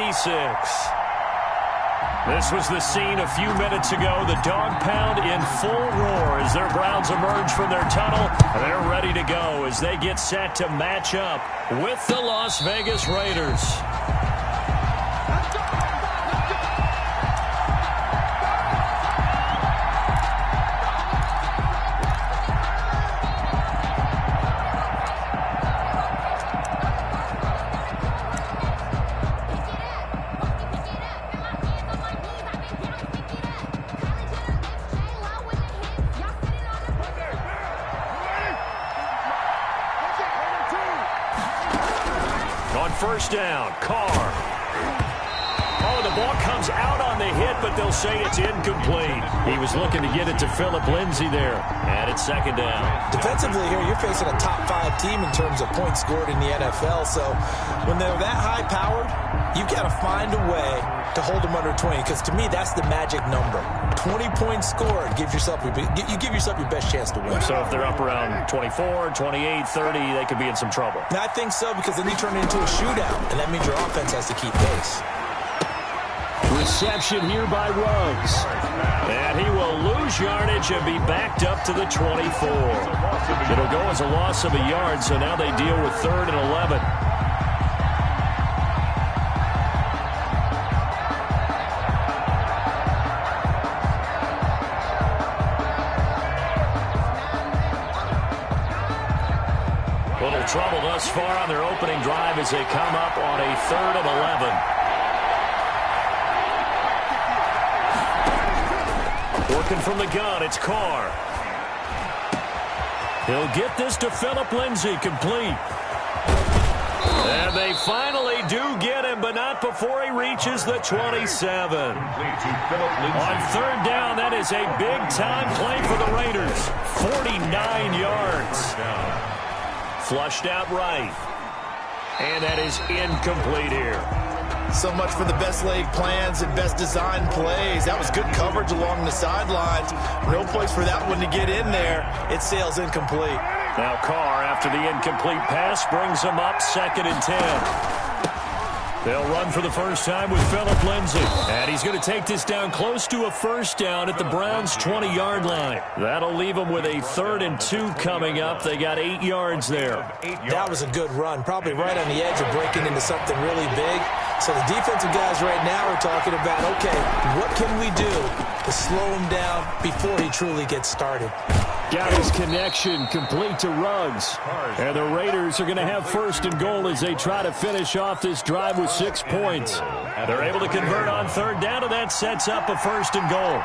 26. This was the scene a few minutes ago. The dog pound in full roar as their Browns emerge from their tunnel. They're ready to go as they get set to match up with the Las Vegas Raiders. First down, Carr. Oh, the ball comes out on the hit, but they'll say it's incomplete. He was looking to get it to Phillip Lindsay there. And it's second down. Defensively here, you're facing a top-5 team in terms of points scored in the NFL. So when they're that high-powered, you've got to find a way to hold them under 20. Because to me, that's the magic number. 20 points scored gives yourself you give yourself your best chance to win. So if they're up around 24, 28, 30, they could be in some trouble. And I think so, because then you turn it into a shootout, and that means your offense has to keep pace. Reception here by Ruggs. And he will lose yardage and be backed up to the 24. It'll go as a loss of a yard, so now they deal with 3rd and 11. Little trouble thus far on their opening drive as they come up on a 3rd and 11. Working from the gun, it's Carr. He'll get this to Phillip Lindsay, complete. And they finally do get him, but not before he reaches the 27. On 3rd down, that is a big-time play for the Raiders. 49 yards. Flushed out right. And that is incomplete here. So much for the best laid plans and best designed plays. That was good coverage along the sidelines. No place for that one to get in there. It sails incomplete. Now Carr, after the incomplete pass, brings him up 2nd and 10. They'll run for the first time with Phillip Lindsay. And he's going to take this down close to a first down at the Browns' 20-yard line. That'll leave them with a 3rd and 2 coming up. They got 8 yards there. That was a good run. Probably right on the edge of breaking into something really big. So the defensive guys right now are talking about, okay, what can we do to slow him down before he truly gets started? Got his connection complete to Ruggs. And the Raiders are going to have 1st and goal as they try to finish off this drive with 6 points. They're able to convert on 3rd down, and that sets up a 1st and goal.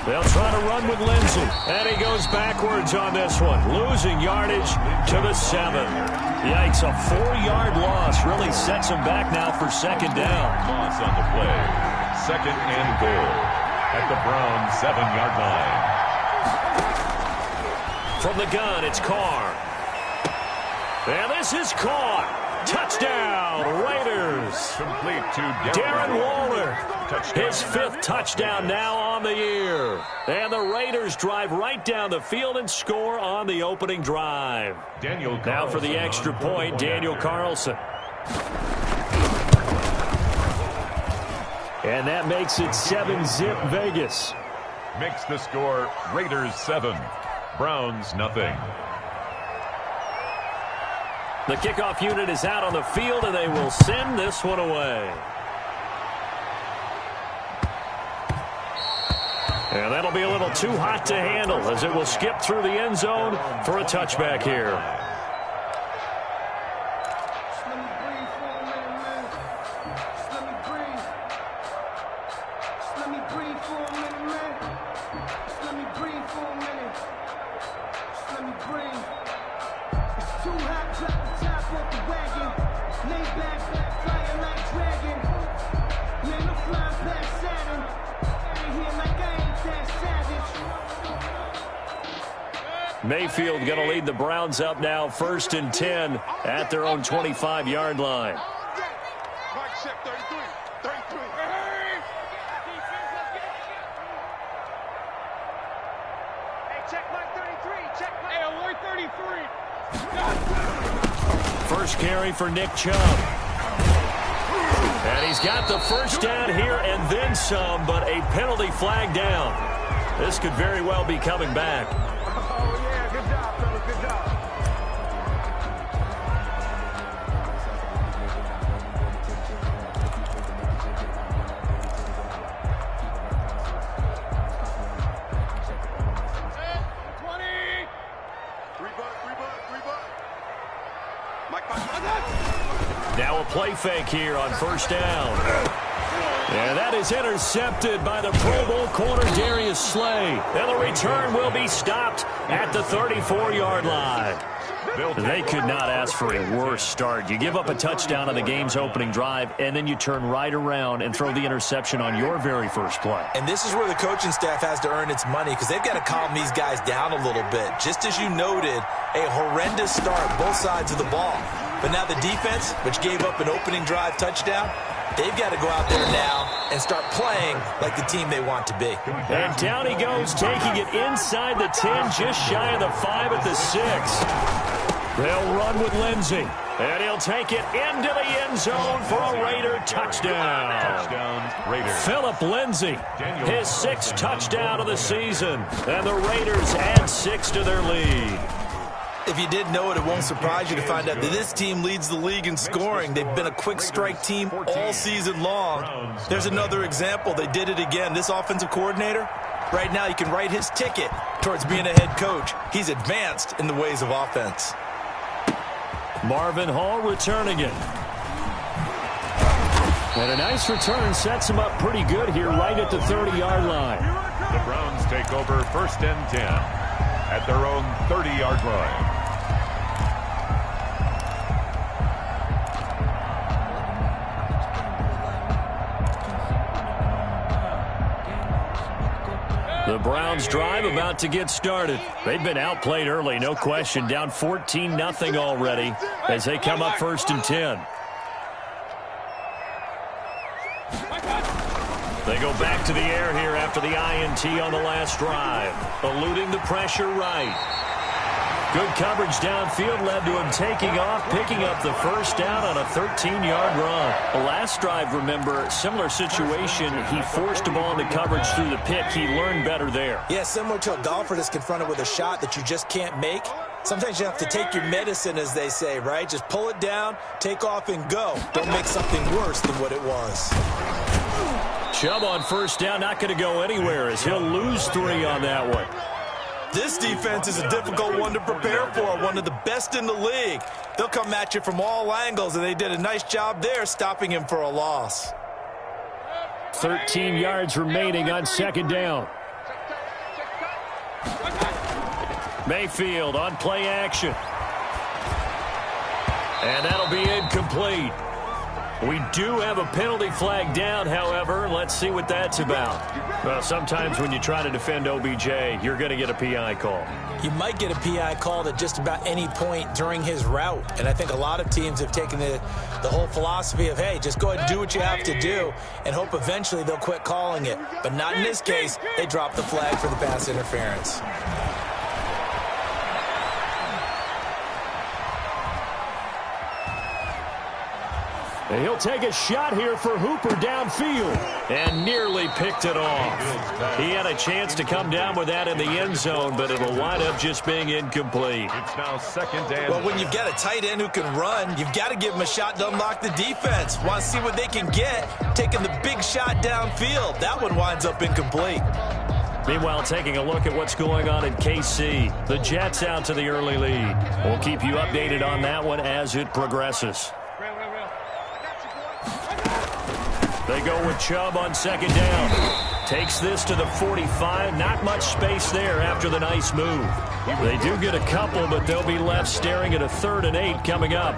They'll try to run with Lindsay. And he goes backwards on this one, losing yardage to the 7. Yikes, a 4-yard loss really sets him back now for 2nd down. Loss on the play. 2nd and goal at the Browns' 7-yard line. From the gun, it's Carr. And this is caught. Touchdown, Raiders. Complete to Darren Waller. His 5th touchdown now on the year. And the Raiders drive right down the field and score on the opening drive. Now for the extra point, Daniel Carlson. And that makes it 7-zip Vegas. Makes the score Raiders 7, Browns nothing. The kickoff unit is out on the field, and they will send this one away. And that'll be a little too hot to handle as it will skip through the end zone for a touchback here. Mayfield going to lead the Browns up now 1st and 10 at their own 25-yard line. first carry for Nick Chubb. And he's got the first down here and then some, but a penalty flag down. This could very well be coming back. Oh, yeah, good job, fellas, good job. Now a play fake here on first down. And that is intercepted by the Pro Bowl corner Darius Slay. And the return will be stopped at the 34-yard line. They could not ask for a worse start. You give up a touchdown on the game's opening drive, and then you turn right around and throw the interception on your very first play. And this is where the coaching staff has to earn its money because they've got to calm these guys down a little bit. Just as you noted, a horrendous start, both sides of the ball. But now the defense, which gave up an opening drive touchdown, they've got to go out there now and start playing like the team they want to be. And down he goes, taking it inside the 10, just shy of the 5 at the 6. They'll run with Lindsey. And he'll take it into the end zone for a Raider touchdown. Touchdown, Raiders. Philip Lindsey, his 6th touchdown of the season. And the Raiders add 6 to their lead. If you didn't know it, it won't surprise you to find out that this team leads the league in scoring. They've been a quick strike team all season long. There's another example. They did it again. This offensive coordinator, right now you can write his ticket towards being a head coach. He's advanced in the ways of offense. Marvin Hall returning it. And a nice return sets him up pretty good here right at the 30-yard line. The Browns take over 1st and 10 at their own 30-yard line. The Browns drive about to get started. They've been outplayed early, no question. Down 14-0 already as they come up 1st and 10. They go back to the air here after the INT on the last drive. Eluding the pressure right. Good coverage downfield led to him taking off, picking up the first down on a 13-yard run. The last drive, remember, similar situation. He forced the ball into coverage through the pick. He learned better there. Yeah, similar to a golfer that's confronted with a shot that you just can't make. Sometimes you have to take your medicine, as they say, right? Just pull it down, take off, and go. Don't make something worse than what it was. Chubb on first down, not going to go anywhere as he'll lose 3 on that one. This defense is a difficult one to prepare for, one of the best in the league. They'll come at you from all angles, and they did a nice job there stopping him for a loss. 13 yards remaining on 2nd down. Mayfield on play action. And that'll be incomplete. We do have a penalty flag down, however. Let's see what that's about. Well, sometimes when you try to defend OBJ, you're going to get a PI call. You might get a PI called at just about any point during his route. And I think a lot of teams have taken the whole philosophy of, hey, just go ahead and do what you have to do and hope eventually they'll quit calling it. But not in this case. They dropped the flag for the pass interference. And he'll take a shot here for Hooper downfield and nearly picked it off. He had a chance to come down with that in the end zone, but it'll wind up just being incomplete. It's now 2nd and... Well, when you've got a tight end who can run, you've got to give him a shot to unlock the defense. Want to see what they can get, taking the big shot downfield. That one winds up incomplete. Meanwhile, taking a look at what's going on in KC. The Jets out to the early lead. We'll keep you updated on that one as it progresses. They go with Chubb on 2nd down. Takes this to the 45. Not much space there after the nice move. They do get a couple, but they'll be left staring at a 3rd and 8 coming up.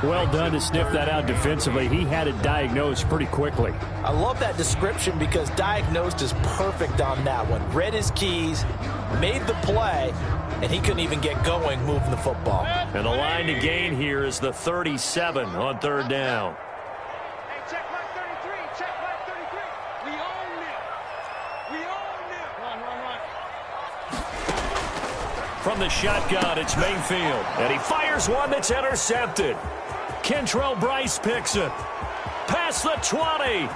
Well done to sniff that out defensively. He had it diagnosed pretty quickly. I love that description because diagnosed is perfect on that one. Read his keys, made the play, and he couldn't even get going moving the football. And the line to gain here is the 37 on 3rd down. From the shotgun, it's Mayfield. And he fires one that's intercepted. Kentrell Brice picks it. Past the 20.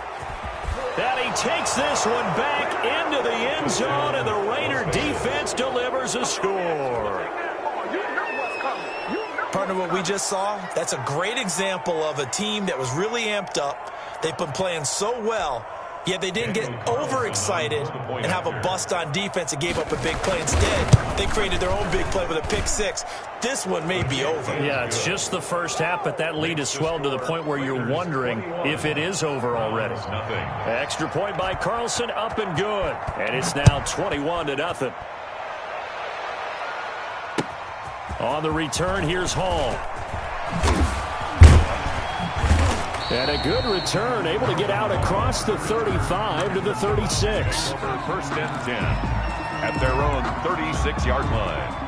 And he takes this one back into the end zone, and the Raider defense delivers a score. Partner, what we just saw, that's a great example of a team that was really amped up. They've been playing so well, yet they didn't get overexcited and have a bust on defense and gave up a big play. Instead, they created their own big play with a pick six. This one may be over. Yeah, it's just the first half, but that lead has swelled to the point where you're wondering if it is over already. Extra point by Carlson, up and good. And it's now 21-0. On the return, here's Hall. And a good return, able to get out across the 35 to the 36. Over first and 10 at their own 36-yard line.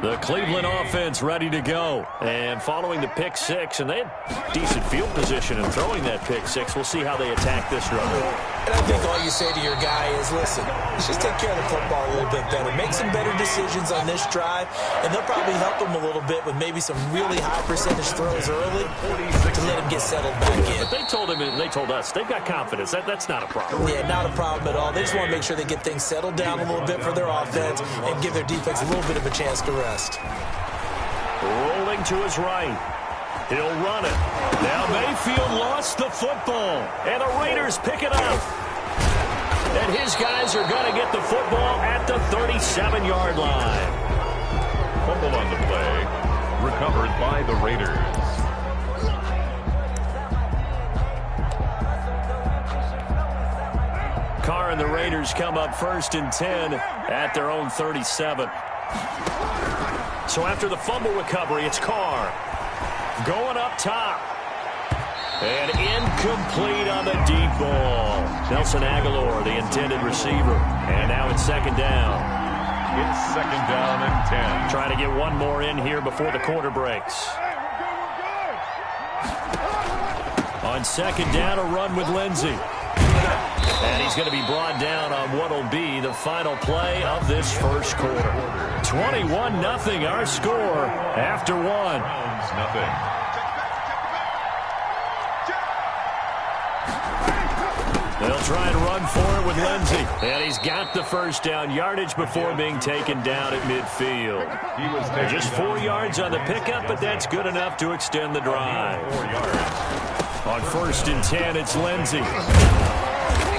The Cleveland offense ready to go. And following the pick six, and they had decent field position in throwing that pick six. We'll see how they attack this run. And I think all you say to your guy is, listen, let's just take care of the football a little bit better. Make some better decisions on this drive, and they'll probably help him a little bit with maybe some really high percentage throws early to let him get settled back in. But they told him and they told us they've got confidence. That's not a problem. Yeah, not a problem at all. They just want to make sure they get things settled down a little bit for their offense and give their defense a little bit of a chance to rest. Rolling to his right. He'll run it. Now Mayfield lost the football. And the Raiders pick it up. And his guys are going to get the football at the 37-yard line. Fumble on the play. Recovered by the Raiders. Carr and the Raiders come up first and 10 at their own 37. So after the fumble recovery, it's Carr. Going up top. And incomplete on the deep ball. Nelson Aguilar, the intended receiver. And now it's second down. It's second down and 10. Trying to get one more in here before the quarter breaks. On second down, a run with Lindsey. And he's going to be brought down on what will be the final play of this first quarter. 21-0 our score after one. Nothing. They'll try and run for it with Lindsey. And he's got the first down yardage before being taken down at midfield. He was just 4 yards on the pickup, but that's good enough to extend the drive. 4 yards. On first and 10, it's Lindsey.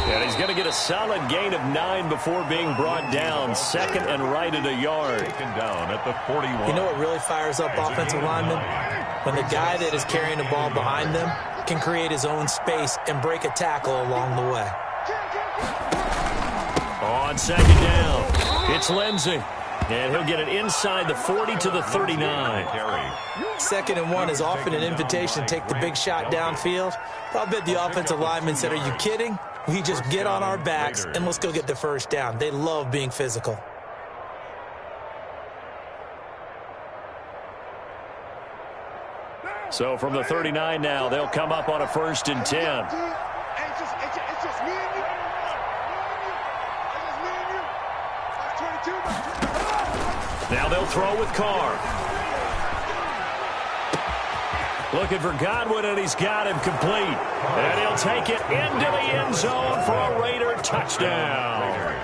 And he's going to get a solid gain of 9 before being brought down. Second and right at a yard. Taken down at the 41. You know what really fires up offensive linemen? When the guy that is carrying the ball behind them can create his own space and break a tackle along the way. On second down, it's Lindsey. And he'll get it inside the 40 to the 39. Second and 1 is often an invitation to take the big shot downfield. I'll bet the offensive lineman said, are you kidding? We just get on our backs and let's go get the first down. They love being physical. So from the 39 now, they'll come up on a first and 10. Now they'll throw with Carr. Looking for Godwin, and he's got him complete. And he'll take it into the end zone for a Raider touchdown.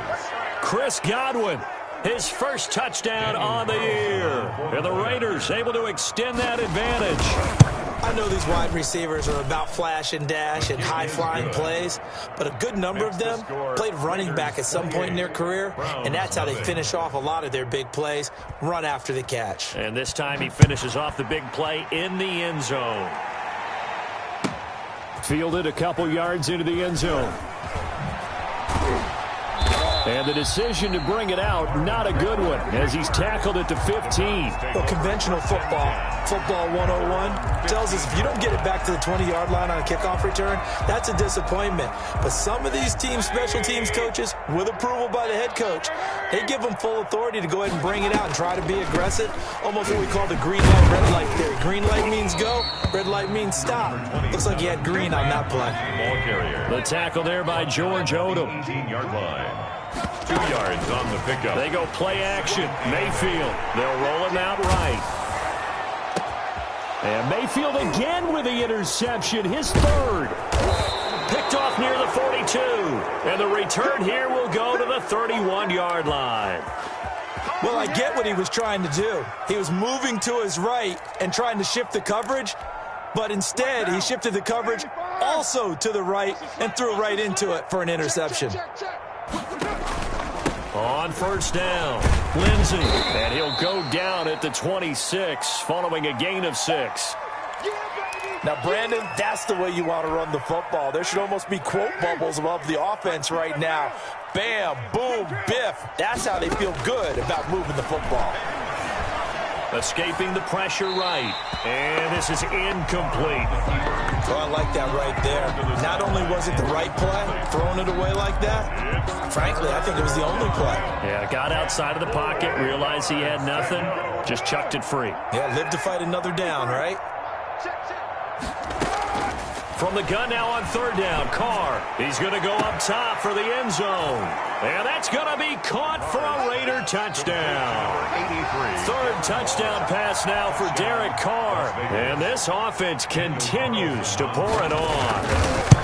Chris Godwin, his first touchdown on the year. And the Raiders able to extend that advantage. I know these wide receivers are about flash and dash and high-flying plays, but a good number of them played running back at some point in their career, and that's how they finish off a lot of their big plays, run after the catch. And this time he finishes off the big play in the end zone. Fielded a couple yards into the end zone. And the decision to bring it out, not a good one, as he's tackled it to 15. Well, conventional football 101, tells us if you don't get it back to the 20-yard line on a kickoff return, that's a disappointment. But some of these teams, special teams coaches, with approval by the head coach, they give them full authority to go ahead and bring it out and try to be aggressive. Almost what we call the green light, red light theory. Green light means go, red light means stop. Looks like he had green on that play. Ball carrier. The tackle there by George Odom. 18-yard line. 2 yards on the pickup. They go play action. Mayfield. They'll roll him out right. And Mayfield again with the interception, his third. Picked off near the 42. And the return here will go to the 31-yard line. Well, I get what he was trying to do. He was moving to his right and trying to shift the coverage, but instead he shifted the coverage also to the right and threw right into it for an interception. On first down, Lindsey, and he'll go down at the 26 following a gain of 6. Now, Brandon, that's the way you want to run the football. There should almost be quote bubbles above the offense right now. Bam, boom, biff. That's how they feel good about moving the football. Escaping the pressure right. And this is incomplete. Oh, I like that right there. Not only was it the right play, throwing it away like that, frankly, I think it was the only play. Yeah, got outside of the pocket, realized he had nothing, just chucked it free. Yeah, live to fight another down, right? From the gun now on third down, Carr. He's going to go up top for the end zone. And that's going to be caught for a Raider touchdown. 83. Third touchdown pass now for Derek Carr. And this offense continues to pour it on.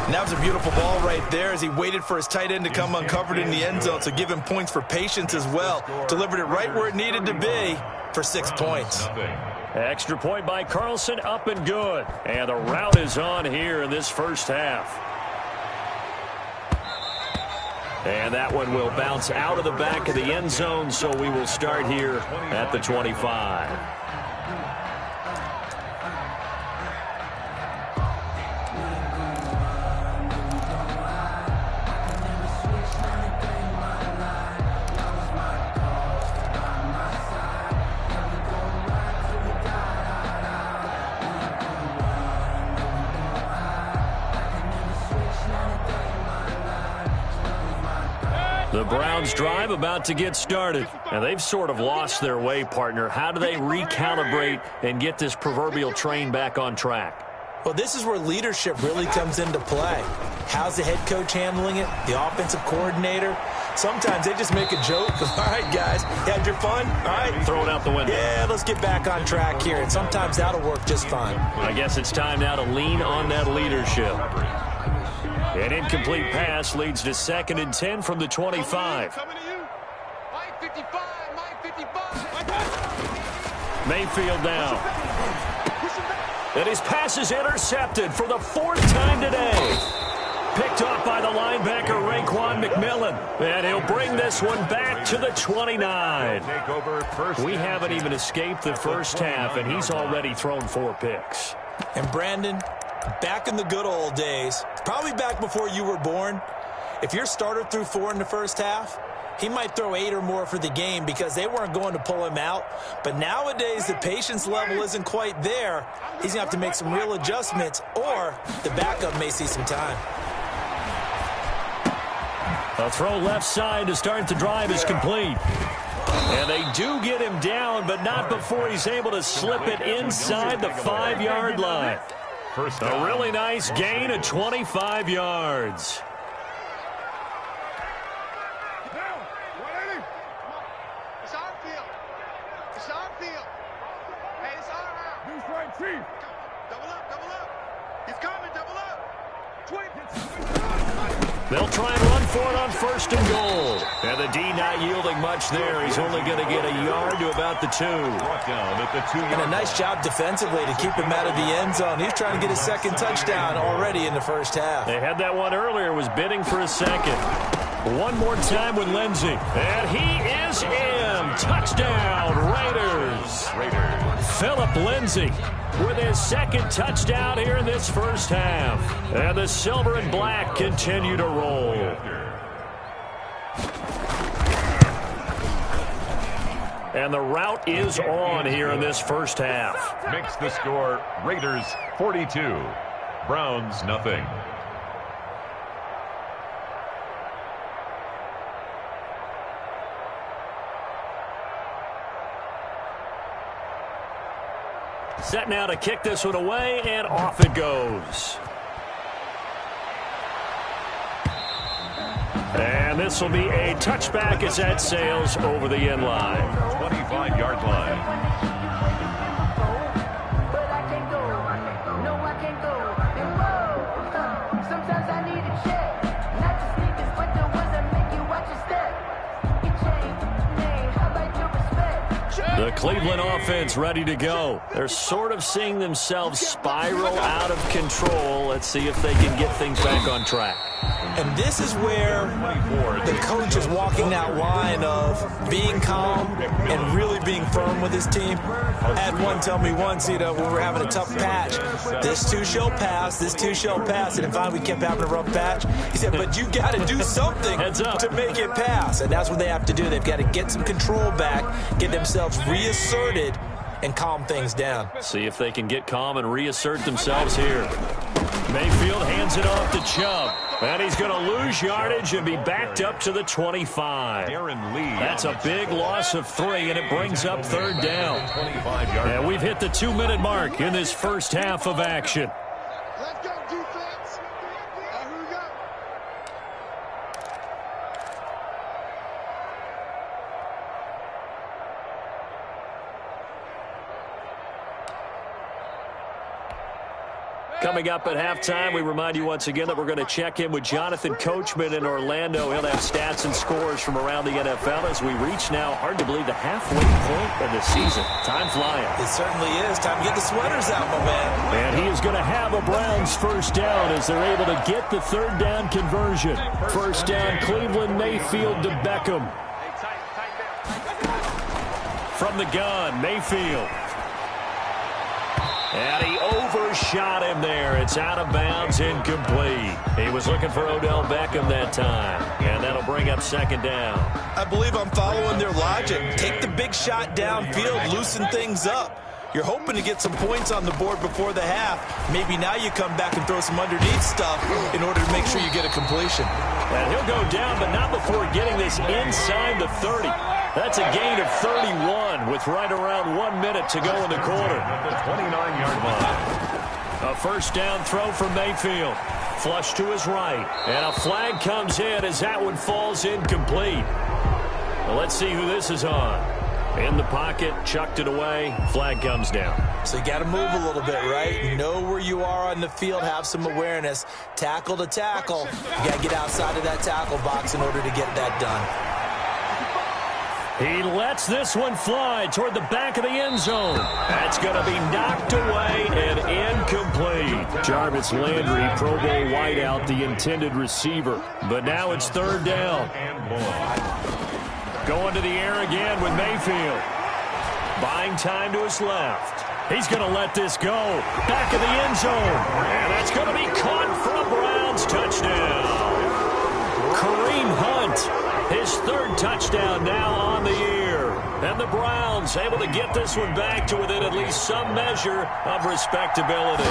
And that was a beautiful ball right there as he waited for his tight end to come uncovered in the end zone, so give him points for patience as well. Delivered it right where it needed to be for 6 points. Extra point by Carlson, up and good. And the route is on here in this first half. And that one will bounce out of the back of the end zone, so we will start here at the 25. The Browns drive about to get started, and they've sort of lost their way, partner. How do they recalibrate and get this proverbial train back on track? Well, this is where leadership really comes into play. How's the head coach handling it? The offensive coordinator? Sometimes they just make a joke. All right, guys, you had your fun? All right. Throw it out the window. Yeah, let's get back on track here, and sometimes that'll work just fine. I guess it's time now to lean on that leadership. An incomplete pass leads to 2nd and 10 from the 25. Mayfield now. And his pass is intercepted for the 4th time today. Picked off by the linebacker, Raekwon McMillan. And he'll bring this one back to the 29. We haven't even escaped the first half, and he's already thrown 4 picks. And Brandon, back in the good old days, probably back before you were born, if your starter threw 4 in the first half, he might throw 8 or more for the game because they weren't going to pull him out. But nowadays, the patience level isn't quite there. He's going to have to make some real adjustments, or the backup may see some time. A throw left side to start the drive is complete. And they do get him down, but not before he's able to slip it inside the 5-yard line. A really nice gain of 25 yards. It's our field. It's our field. Hey, it's our round. Deuce right, Chief. Double up. He's coming, double up. They'll try and run for it on 1st and goal. And the D not yielding much there. He's only going to get a yard to about the 2. And a nice job defensively to keep him out of the end zone. He's trying to get his 2nd touchdown already in the first half. They had that one earlier, was bidding for a 2nd. One more time with Lindsey. And he is in. Touchdown, Raiders. Philip Lindsey with his 2nd touchdown here in this first half. And the silver and black continue to roll. And the route is on here in this first half. Makes the score Raiders 42, Browns nothing. Set now to kick this one away, and off it goes. And this will be a touchback as that sails over the end line. 25-yard line. The Cleveland offense ready to go. They're sort of seeing themselves spiral out of control. Let's see if they can get things back on track. And this is where the coach is walking that line of being calm and really being firm with his team. I had one tell me once, when we were having a tough patch, this too shall pass, this too shall pass. And finally we kept having a rough patch. He said, but you got to do something to make it pass. And that's what they have to do. They've got to get some control back, get themselves reasserted, and calm things down. See if they can get calm and reassert themselves here. Mayfield hands it off to Chubb. And he's going to lose yardage and be backed up to the 25. That's a big loss of 3, and it brings up third down. And we've hit the 2-minute mark in this first half of action. Let's go, defense. Here we go. Coming up at halftime, we remind you once again that we're going to check in with Jonathan Coachman in Orlando. He'll have stats and scores from around the NFL as we reach now, hard to believe, the halfway point of the season. Time flying. It certainly is. Time to get the sweaters out, my man. And he is going to have a Browns first down as they're able to get the third down conversion. First down, Cleveland, Mayfield to Beckham. From the gun, Mayfield. And he overshot him there. It's out of bounds, incomplete. He was looking for Odell Beckham that time. And that'll bring up second down. I believe I'm following their logic. Take the big shot downfield, loosen things up. You're hoping to get some points on the board before the half. Maybe now you come back and throw some underneath stuff in order to make sure you get a completion. And he'll go down, but not before getting this inside the 30. That's a gain of 31 with right around 1 minute to go in the quarter. The 29-yard line. A first down throw from Mayfield. Flush to his right. And a flag comes in as that one falls incomplete. Well, let's see who this is on. In the pocket, chucked it away, flag comes down. So you got to move a little bit, right? Know where you are on the field, have some awareness. Tackle to tackle. You got to get outside of that tackle box in order to get that done. He lets this one fly toward the back of the end zone. That's going to be knocked away and incomplete. Jarvis Landry, Pro Bowl wideout, the intended receiver. But now it's third down. Going to the air again with Mayfield. Buying time to his left. He's going to let this go. Back of the end zone. And that's going to be caught for a Browns touchdown. Kareem Hunt. His third touchdown now on the year. And the Browns able to get this one back to within at least some measure of respectability.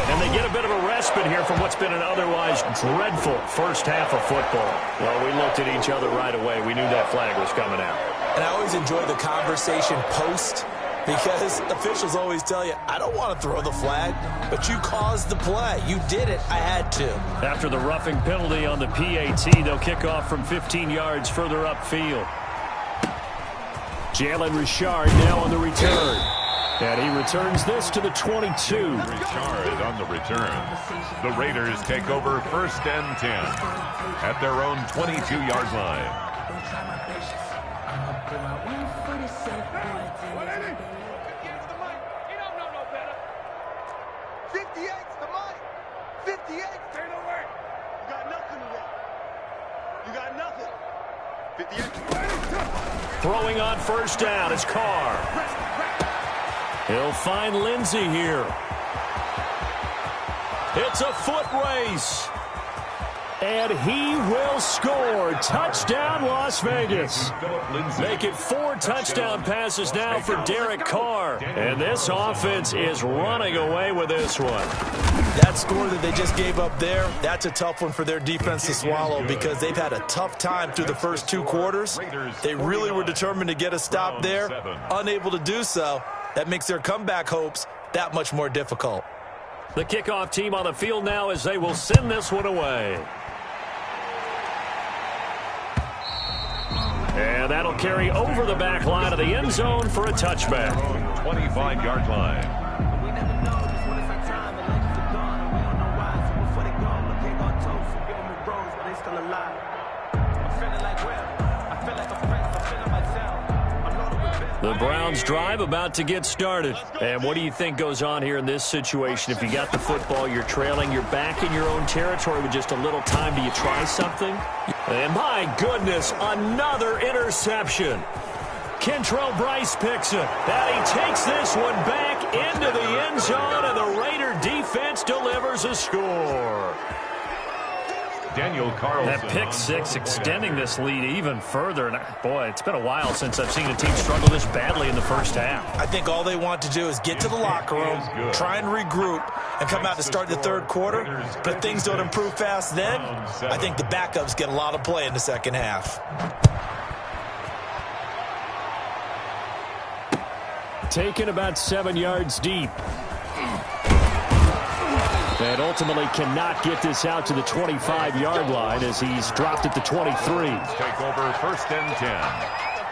And they get a bit of a respite here from what's been an otherwise dreadful first half of football. Well, we looked at each other right away. We knew that flag was coming out. And I always enjoy the conversation post, because officials always tell you, I don't want to throw the flag, but you caused the play. You did it. I had to. After the roughing penalty on the PAT, they'll kick off from 15 yards further upfield. Jalen Richard now on the return. And he returns this to the 22. Richard on the return. The Raiders take over first and 10 at their own 22-yard line. Throwing on first down is Carr. He'll find Lindsey here. It's a foot race. And he will score. Touchdown, Las Vegas. Make it 4 touchdown passes now for Derek Carr. And this offense is running away with this one. That score that they just gave up there, that's a tough one for their defense to swallow because they've had a tough time through the first 2 quarters. They really were determined to get a stop there, unable to do so. That makes their comeback hopes that much more difficult. The kickoff team on the field now as they will send this one away. And that'll carry over the back line of the end zone for a touchback. 25-yard line. The Browns drive about to get started. And what do you think goes on here in this situation? If you got the football, you're trailing, you're back in your own territory with just a little time. Do you try something? And my goodness, another interception. Kentrell Brice picks it. And he takes this one back into the end zone, and the Raider defense delivers a score. Daniel Carlson. That pick six extending this lead even further. And boy, it's been a while since I've seen a team struggle this badly in the first half. I think all they want to do is get to the locker room, try and regroup, and come out to start the third quarter. But if things don't improve fast then, I think the backups get a lot of play in the second half. Taken about 7 yards deep. And ultimately cannot get this out to the 25-yard line as he's dropped at the 23. Take over 1st and 10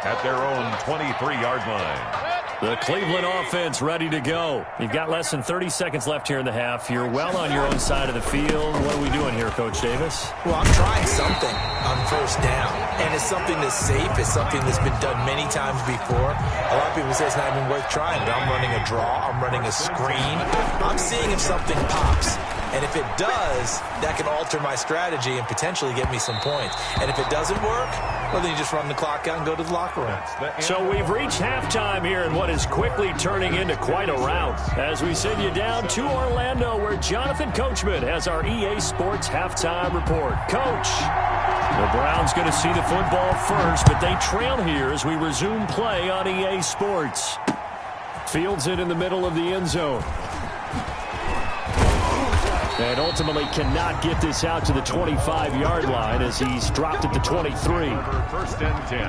at their own 23-yard line. The Cleveland offense ready to go. You've got less than 30 seconds left here in the half. You're well on your own side of the field. What are we doing here, Coach Davis? Well, I'm trying something on 1st down. And it's something that's safe. It's something that's been done many times before. A lot of people say it's not even worth trying, but I'm running a draw. I'm running a screen. I'm seeing if something pops. And if it does, that can alter my strategy and potentially get me some points. And if it doesn't work, well, then you just run the clock out and go to the locker room. So we've reached halftime here in what is quickly turning into quite a rout. As we send you down to Orlando, where Jonathan Coachman has our EA Sports halftime report. Coach, the Browns going to see the football first, but they trail here as we resume play on EA Sports. Fields it in the middle of the end zone. And ultimately cannot get this out to the 25-yard line as he's dropped at the 23. 1st and 10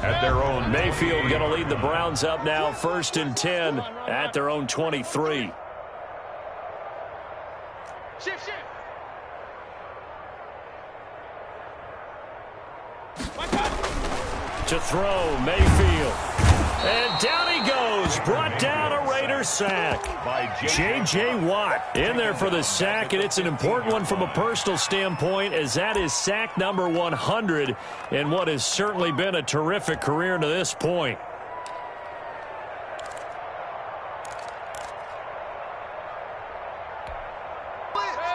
at their own. Mayfield going to lead the Browns up now, 1st and 10 at their own 23. Shift. To throw, Mayfield. And down he goes. Brought down a Raider sack. By J.J. Watt in there for the sack, and it's an important one from a personal standpoint as that is sack number 100 in what has certainly been a terrific career to this point.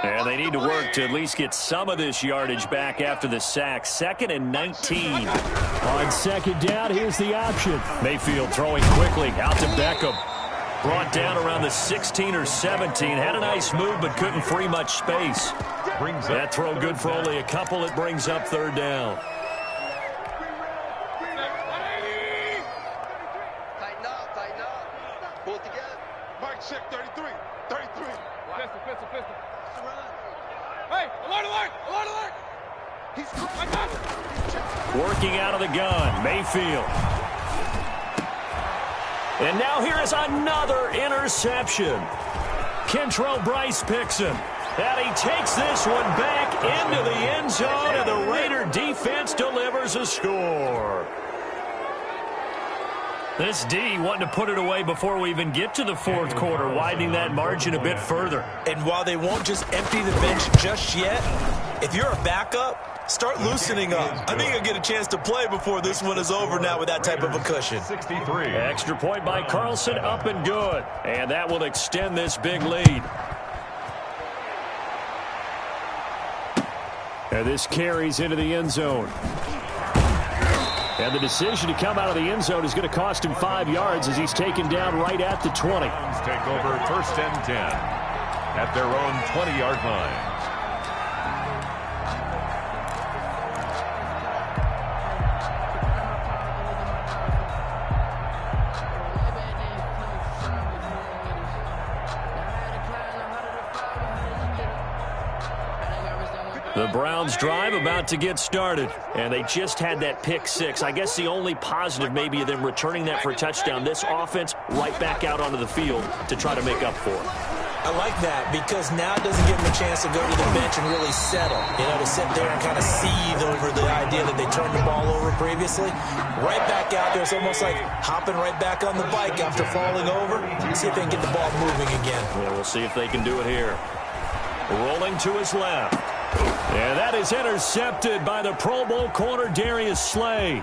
And they need to work to at least get some of this yardage back after the sack. 2nd and 19. On 2nd down, here's the option. Mayfield throwing quickly out to Beckham. Brought down around the 16 or 17. Had a nice move, but couldn't free much space. That throw good for only a couple. It brings up 3rd down. Tighten up. Pull it together. Mark check 33. Pistol. Hey, alert! Working out of the gun, Mayfield. And now here is another interception. Kentrell Brice picks him. And he takes this one back into the end zone, and the Raider defense delivers a score. This D wanting to put it away before we even get to the 4th quarter, widening that margin a bit further. And while they won't just empty the bench just yet, if you're a backup, start loosening up. I think you'll get a chance to play before this one is over now with that type of a cushion. 63. Extra point by Carlson, up and good. And that will extend this big lead. And this carries into the end zone. And the decision to come out of the end zone is going to cost him 5 yards as he's taken down right at the 20. Take over 1st and 10 at their own 20-yard line. The Browns drive about to get started, and they just had that pick six. I guess the only positive maybe of them returning that for a touchdown. This offense right back out onto the field to try to make up for it. I like that because now it doesn't give them a chance to go to the bench and really settle, to sit there and kind of seethe over the idea that they turned the ball over previously. Right back out there, it's almost like hopping right back on the bike after falling over. See if they can get the ball moving again. Yeah, we'll see if they can do it here. Rolling to his left. And that is intercepted by the Pro Bowl corner, Darius Slay.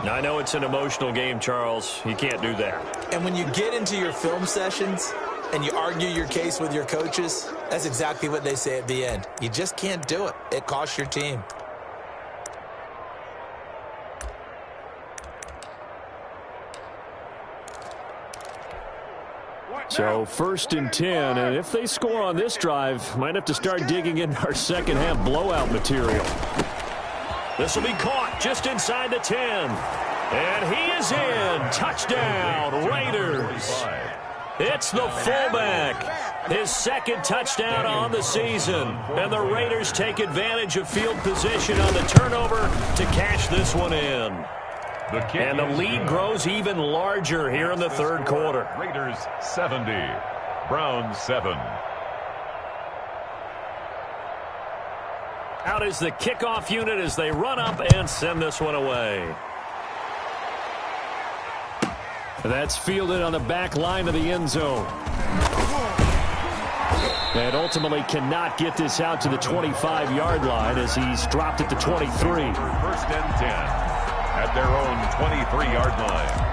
I know it's an emotional game, Charles. You can't do that. And when you get into your film sessions and you argue your case with your coaches, that's exactly what they say at the end. You just can't do it. It costs your team. So 1st and 10, and if they score on this drive, might have to start digging in our second half blowout material. This will be caught just inside the 10. And he is in. Touchdown, Raiders. It's the fullback. His second touchdown on the season. And the Raiders take advantage of field position on the turnover to cash this one in. And the lead grows even larger here in the third quarter. Raiders 70, Browns 7. Out is the kickoff unit as they run up and send this one away. That's fielded on the back line of the end zone. And ultimately cannot get this out to the 25-yard line as he's dropped at the 23. 1st and 10 at their own 23-yard line.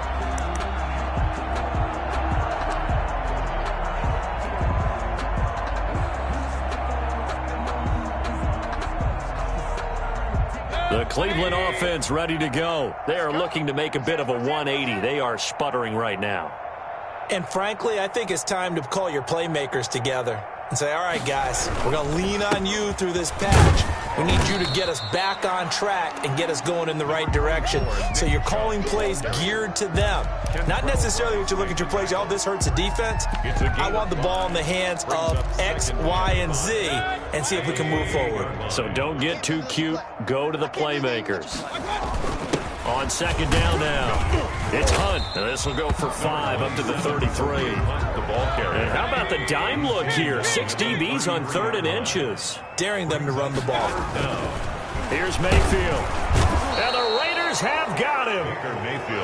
The Cleveland offense ready to go. They are looking to make a bit of a 180. They are sputtering right now. And frankly, I think it's time to call your playmakers together and say, all right, guys, we're going to lean on you through this patch. We need you to get us back on track and get us going in the right direction. So you're calling plays geared to them. Not necessarily what you look at your plays, oh, this hurts the defense. I want the ball in the hands of X, Y, and Z and see if we can move forward. So don't get too cute. Go to the playmakers. On second down now. It's Hunt. And this will go for 5 up to the 33. The ball carrier. And how about the dime look here? 6 DBs on 3rd and inches. Daring them to run the ball. Here's Mayfield. And the Raiders have got him.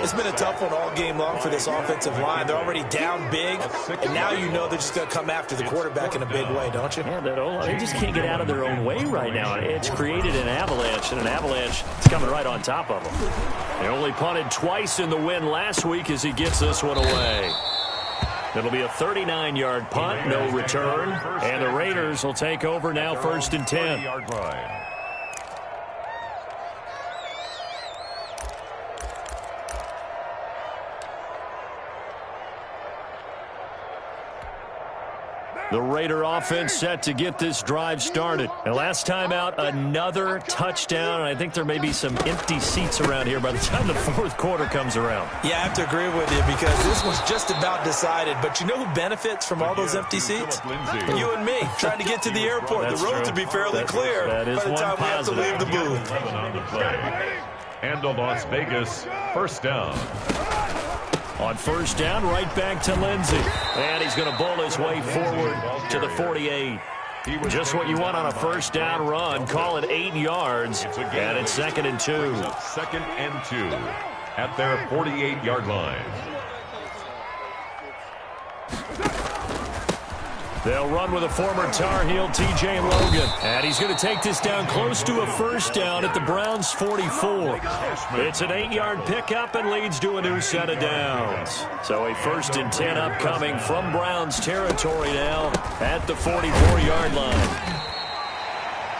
It's been a tough one all game long for this offensive line. They're already down big, and now you know they're just going to come after the quarterback in a big way, don't you? Yeah, they just can't get out of their own way right now. It's created an avalanche, and an avalanche is coming right on top of them. They only punted twice in the win last week as he gets this one away. It'll be a 39-yard punt, no return, and the Raiders will take over now 1st and 10. The Raider offense set to get this drive started. And last time out, another touchdown. And I think there may be some empty seats around here by the time the 4th quarter comes around. Yeah, I have to agree with you because this was just about decided. But you know who benefits from all those empty seats? You and me, trying to get to the airport. The roads would be fairly clear by the time we have to leave the booth. And a Las Vegas 1st down. On 1st down, right back to Lindsey. And he's going to bowl his way forward to the 48. Just what you want on a 1st down run. Call it 8 yards. And it's 2nd and 2. 2nd and 2 at their 48-yard line. They'll run with a former Tar Heel, T.J. Logan. And he's going to take this down close to a 1st down at the Browns' 44. It's an 8-yard pickup and leads to a new set of downs. So a 1st and 10 upcoming from Browns territory now at the 44-yard line.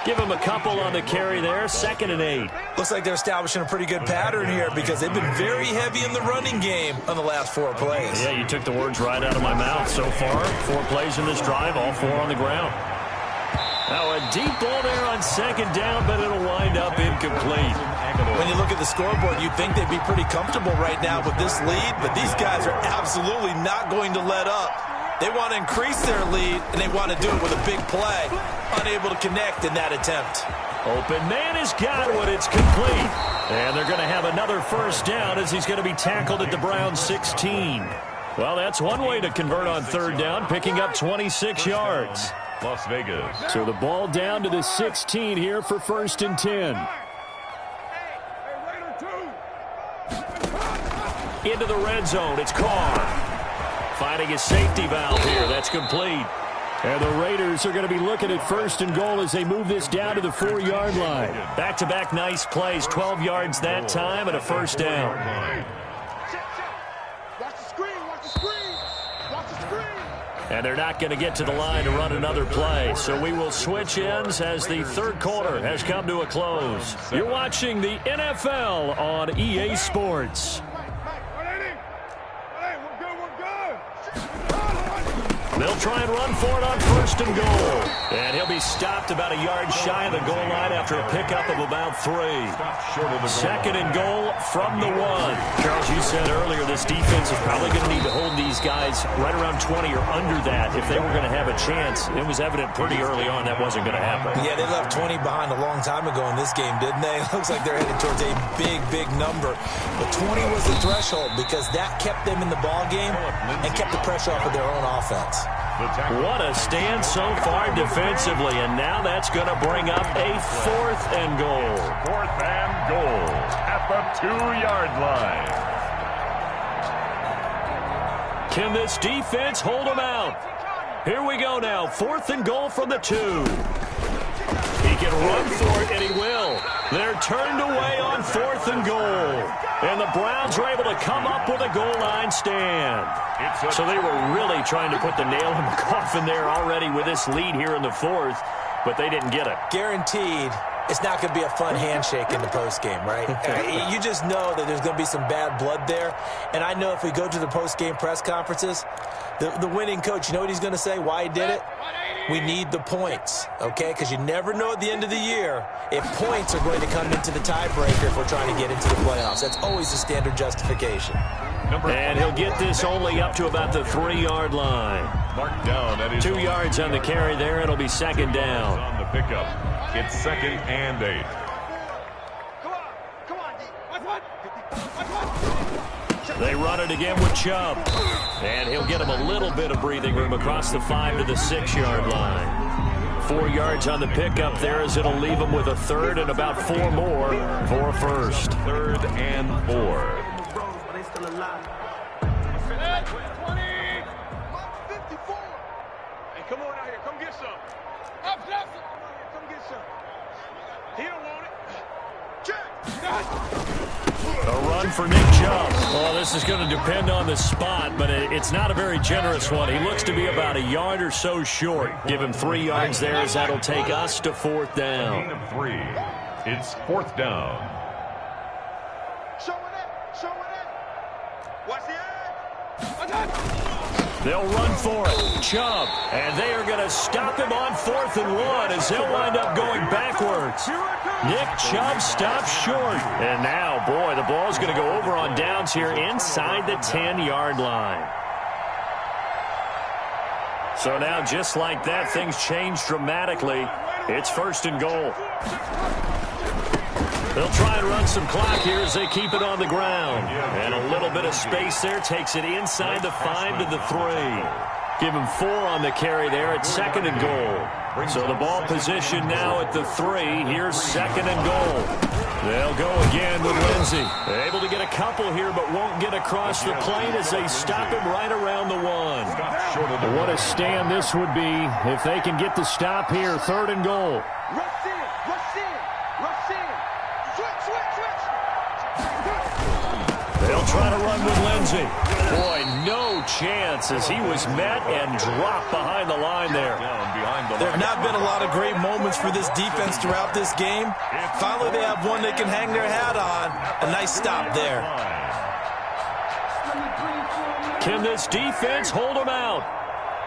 Give him a couple on the carry there. 2nd and 8. Looks like they're establishing a pretty good pattern here because they've been very heavy in the running game on the last 4 plays. Yeah, you took the words right out of my mouth so far. 4 plays in this drive, all 4 on the ground. Now a deep ball there on second down, but it'll wind up incomplete. When you look at the scoreboard, you'd think they'd be pretty comfortable right now with this lead, but these guys are absolutely not going to let up. They want to increase their lead, and they want to do it with a big play. Unable to connect in that attempt. Open man has got what it's complete. And they're going to have another first down as he's going to be tackled at the Browns 16. Well, that's one way to convert on third down, picking up 26 yards. Las Vegas. So the ball down to the 16 here for 1st and 10. Into the red zone. It's Carr. Finding his safety valve here. That's complete. And the Raiders are going to be looking at 1st and goal as they move this down to the 4-yard line. Back-to-back nice plays. 12 yards that time and a first down. Watch the screen. Watch the screen. Watch the screen. And they're not going to get to the line to run another play. So we will switch ends as the third quarter has come to a close. You're watching the NFL on EA Sports. They'll try and run for it on 1st and goal. And he'll be stopped about a yard shy of the goal line after a pickup of about 3. 2nd and goal from the 1. Charles, you said earlier this defense is probably going to need to hold these guys right around 20 or under that if they were going to have a chance. It was evident pretty early on that wasn't going to happen. Yeah, they left 20 behind a long time ago in this game, didn't they? It looks like they're headed towards a big, big number. But 20 was the threshold because that kept them in the ball game and kept the pressure off of their own offense. What a stand so far defensively, and now that's going to bring up a 4th and goal. 4th and goal at the 2-yard line. Can this defense hold them out? Here we go now, 4th and goal from the 2. He can run for it, and he will. They're turned away on 4th and goal. And the Browns are able to come up with a goal line stand. So they were really trying to put the nail in the coffin there already with this lead here in the 4th, but they didn't get it. Guaranteed it's not going to be a fun handshake in the postgame, right? You just know that there's going to be some bad blood there. And I know if we go to the postgame press conferences, the winning coach, you know what he's going to say, why he did it? We need the points, okay? Because you never know at the end of the year if points are going to come into the tiebreaker if we're trying to get into the playoffs. That's always the standard justification. And he'll get this only up to about the 3-yard line. Marked down at his 2 yards on the carry there. It'll be 2nd down. On the pickup, it's 2nd and 8. Come on, D. They run it again with Chubb. And he'll get him a little bit of breathing room across the 5 to the 6-yard line. 4 yards on the pickup there as it'll leave him with a 3rd and about 4 more for a first. 3rd and 4. Hey, come on out here. Come get some. Come get some. He don't want it. Check. A run for Nick Chubb. Well, this is going to depend on the spot, but it's not a very generous one. He looks to be about a yard or so short. Give him 3 yards there as that'll take us to 4th down. Gain of 3. It's 4th down. Show it. Watch the edge. They'll run for it. Chubb. And they are going to stop him on 4th and 1 as they'll wind up going backwards. Nick Chubb stops short. And now, boy, the ball's going to go over on downs here inside the 10-yard line. So now, just like that, things change dramatically. It's 1st and goal. They'll try and run some clock here as they keep it on the ground. And a little bit of space there takes it inside the 5 to the 3. Give him 4 on the carry there at 2nd and goal. So the ball position now at the 3. Here's 2nd and goal. They'll go again with Lindsey. Able to get a couple here, but won't get across the plane as they stop him right around the 1. What a stand this would be if they can get the stop here. 3rd and goal. Rush in. Switch. They'll try to run with Lindsey. Boy, no chance as he was met and dropped behind the line there. There have not been a lot of great moments for this defense throughout this game. Finally, they have one they can hang their hat on. A nice stop there. Can this defense hold them out?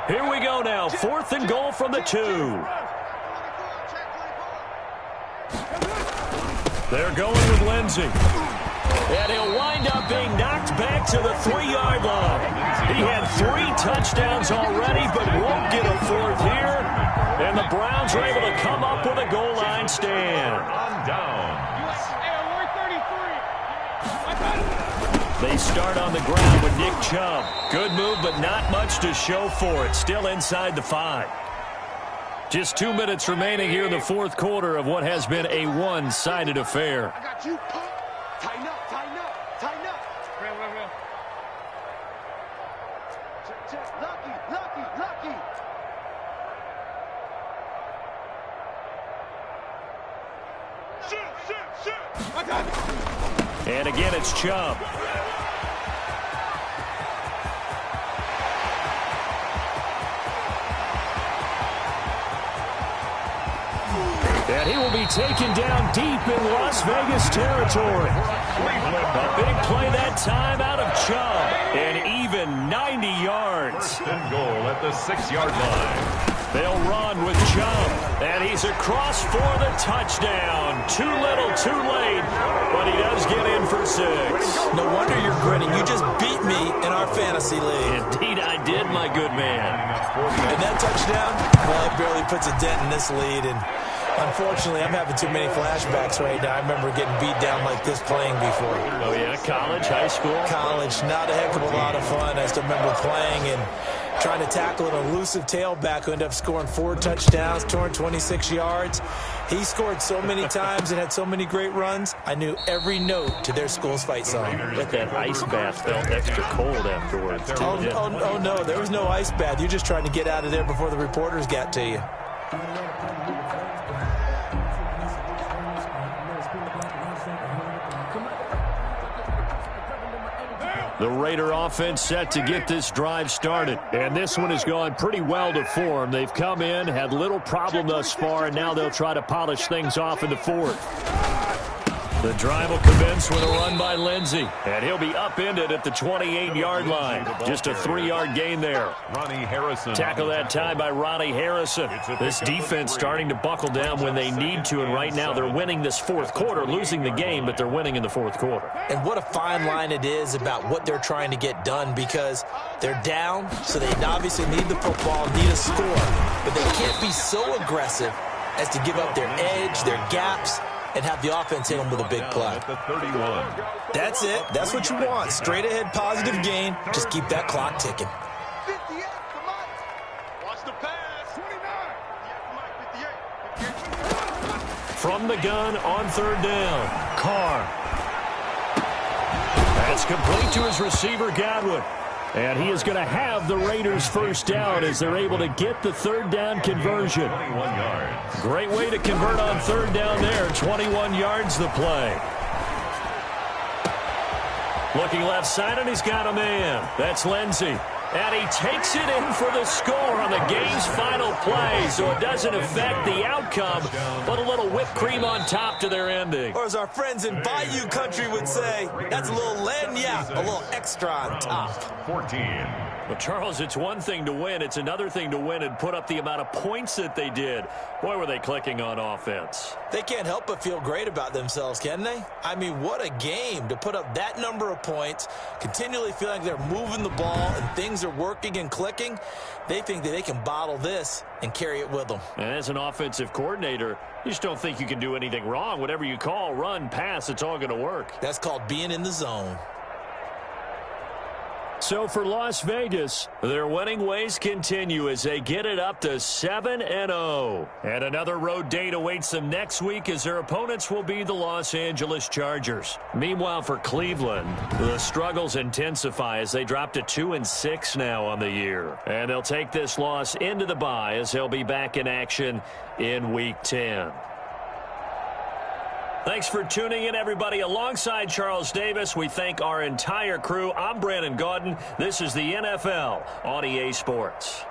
Here we go now. 4th and goal from the 2. They're going with Lindsey. And he'll wind up being knocked back to the 3-yard line. He had 3 touchdowns already, but won't get a 4th here. And the Browns are able to come up with a goal line stand. On down. They start on the ground with Nick Chubb. Good move, but not much to show for it. Still inside the 5. Just 2 minutes remaining here in the 4th quarter of what has been a one-sided affair. I got you, punk. Tighten up, tighten up, tighten up. Real. Check. Lucky. Shoot. I got it. And again, it's Chubb. And he will be taken down deep in Las Vegas territory. A big play that time out of Chubb. And even 90 yards. 1st and goal at the 6-yard line. They'll run with Chubb. And he's across for the touchdown. Too little, too late. But he does get in for 6. No wonder you're grinning. You just beat me in our fantasy league. Indeed I did, my good man. And that touchdown, well, it barely puts a dent in this lead. And unfortunately, I'm having too many flashbacks right now. I remember getting beat down like this playing before. Oh, yeah? College, high school? College, not a heck of a lot of fun. I still remember playing and trying to tackle an elusive tailback who ended up scoring 4 touchdowns, 226 yards. He scored so many times and had so many great runs, I knew every note to their school's fight song. But that ice bath felt extra cold afterwards. Oh, no, there was no ice bath. You're just trying to get out of there before the reporters got to you. The Raider offense set to get this drive started. And this one has gone pretty well to form. They've come in, had little problem thus far, and now they'll try to polish things off in the 4th. The drive will commence with a run by Lindsey. And he'll be upended at the 28-yard line. Just a 3-yard gain there. Ronnie Harrison. Tackle that time by Ronnie Harrison. This defense starting to buckle down when they need to, and right now they're winning this 4th quarter, losing the game, but they're winning in the 4th quarter. And what a fine line it is about what they're trying to get done, because they're down, so they obviously need the football, need a score, but they can't be so aggressive as to give up their edge, their gaps, and have the offense hit them with a big play. At the 31. That's it. That's what you want. Straight ahead, positive gain. Just keep that clock ticking. 58, come on. Watch the pass. 29. Yeah, come on, 58. From the gun on 3rd down, Carr. That's complete to his receiver, Godwin. And he is going to have the Raiders' 1st down as they're able to get the 3rd down conversion. 21 yards. Great way to convert on 3rd down there. 21 yards the play. Looking left side, and he's got a man. That's Lindsey. And he takes it in for the score on the game's final play, so it doesn't affect the outcome, but a little whipped cream on top to their ending. Or as our friends in Bayou Country would say, that's a little lagniappe, a little extra on top. 14. But, Charles, it's one thing to win. It's another thing to win and put up the amount of points that they did. Boy, were they clicking on offense. They can't help but feel great about themselves, can they? I mean, what a game to put up that number of points, continually feeling like they're moving the ball and things are working and clicking. They think that they can bottle this and carry it with them. And as an offensive coordinator, you just don't think you can do anything wrong. Whatever you call, run, pass, it's all going to work. That's called being in the zone. So for Las Vegas, their winning ways continue as they get it up to 7-0. And another road date awaits them next week as their opponents will be the Los Angeles Chargers. Meanwhile, for Cleveland, the struggles intensify as they drop to 2-6 now on the year. And they'll take this loss into the bye as they'll be back in action in Week 10. Thanks for tuning in, everybody. Alongside Charles Davis, we thank our entire crew. I'm Brandon Gaudin. This is the NFL on EA Sports.